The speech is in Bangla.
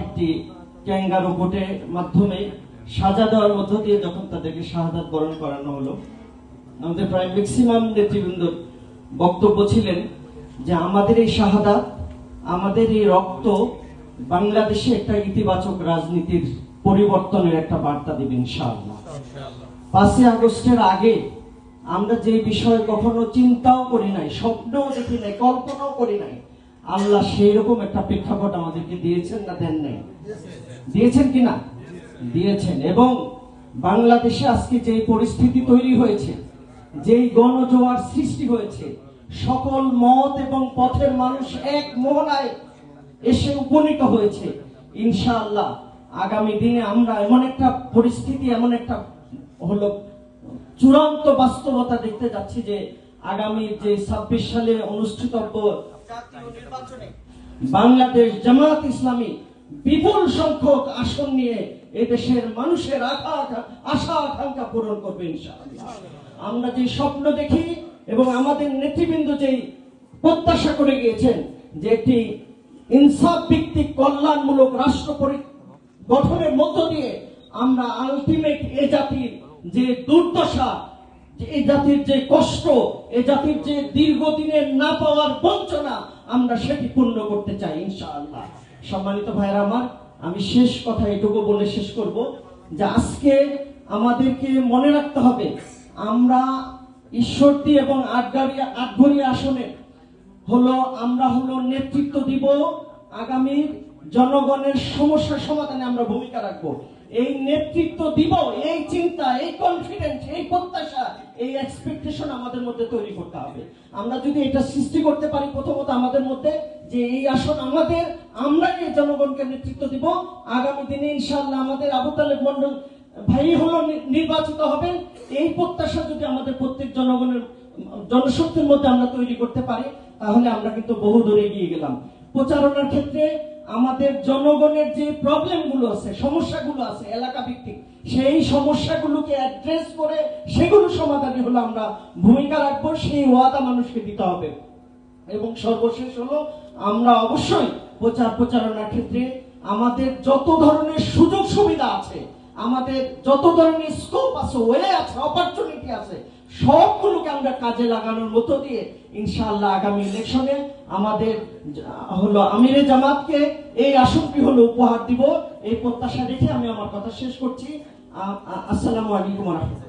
একটি ক্যাঙ্গারু কোটের মাধ্যমে সাজা দেওয়ার মধ্য দিয়ে যখন তাদেরকে শাহাদাত বরণ করানো হলো, আমাদের প্রায় ম্যাক্সিমাম নেতৃবৃন্দ বক্তব্য ছিলেন যে আমাদের এই শাহাদাত, আমাদের এই রক্ত বাংলাদেশে একটা ইতিবাচক রাজনীতির পরিবর্তনের একটা বার্তা দেবে ইনশাআল্লাহ। 5ই আগস্টের আগে আমরা যে বিষয় কখনো চিন্তাও করি নাই, স্বপ্নও দেখি নাই, কল্পনাও করি নাই, আল্লাহ সেই রকম একটা প্রেক্ষাপট আমাদেরকে দিয়েছেন না দেন নাই? দিয়েছেন কিনা? দিয়েছেন। এবং বাংলাদেশে আজকে যে পরিস্থিতি তৈরি হয়েছে, যেই গণজোয়ার সৃষ্টি হয়েছে, সকল মত এবং পথের মানুষ এক মোহনায় এসে উপনীত হয়েছে, ইনশাআল্লাহ আগামী দিনে আমরা এমন একটা পরিস্থিতি, এমন একটা হলো চূড়ান্ত বাস্তবতা দেখতে যাচ্ছি যে আগামী যে 26 সালে অনুষ্ঠিতব্য জাতীয় নির্বাচনে বাংলাদেশ জামায়াত ইসলামী বিপুল সংখ্যক আসন নিয়ে এদেশের মানুষের আশা আকাঙ্ক্ষা পূরণ করবে ইনশাআল্লাহ। আমরা যে স্বপ্ন দেখি এবং আমাদের নেতৃবৃন্দ যেই প্রত্যাশা করে গিয়েছেন যে একটি ইনসাফ ভিত্তিক কল্যাণমূলক রাষ্ট্র গঠনের মধ্য দিয়ে আমরা আলটিমেট এ জাতির যে দুর্দশা, এই জাতির যে কষ্ট, এই জাতির যে দীর্ঘদিনের না পাওয়ার বঞ্চনা, আমরা সেটি পূর্ণ করতে চাই ইনশাআল্লাহ। সম্মানিত ভাইরা আমার, আমি শেষ কথা এটুকু বলে শেষ করব যে আজকে আমাদেরকে মনে রাখতে হবে, আমরা ঈশ্বরদী এবং আটঘরিয়া আসনে আমরা নেতৃত্ব দিব, আগামীর জনগণের সমস্যা সমাধানে আমরা ভূমিকা রাখবো। এই নেতৃত্ব দিব, এই চিন্তা, এই কনফিডেন্স, এই প্রত্যাশা, এই এক্সপেকটেশন আমাদের মধ্যে তৈরি করতে হবে। আমরা যদি এটা সৃষ্টি করতে পারি প্রথমত আমাদের মধ্যে, যে এই আসন আমাদের, আমরা এই জনগণকে নেতৃত্ব দিব, আগামী দিনে ইনশাআল্লাহ আমাদের আবু তালেব মন্ডল ভাই নির্বাচিত হবেন, এই প্রত্যাশা যদি আমাদের প্রত্যেক জনশক্তির মধ্যে আমরা তৈরি করতে পারি, তাহলে আমরা কিন্তু বহু দূরে এগিয়ে গেলাম। প্রচারণার ক্ষেত্রে আমাদের জনগণের যে প্রবলেমগুলো আছে, সমস্যাগুলো আছে এলাকা ভিত্তিক, সেই সমস্যাগুলোকে অ্যাড্রেস করে সেগুলো সমাধানে আমরা ভূমিকা রাখবো, সেই ওয়াদা মানুষকে দিতে হবে। এবং সর্বশেষ আমরা অবশ্যই প্রচারণার ক্ষেত্রে আমাদের যত ধরনের সুযোগ সুবিধা আছে, আমাদের যত ধরনের স্কোপ আছে, ওয়ে আছে, অপরচুনিটি আছে, সবগুলোকে আমরা কাজে লাগানোর মধ্য দিয়ে ইনশাআল্লাহ আগামী ইলেকশনে আমাদের আমিরে জামাতকে এই আসনটি উপহার দিব, এই প্রত্যাশা রেখে আমি আমার কথা শেষ করছি। আসসালামু আলাইকুম ওয়া রাহমাতুল্লাহ।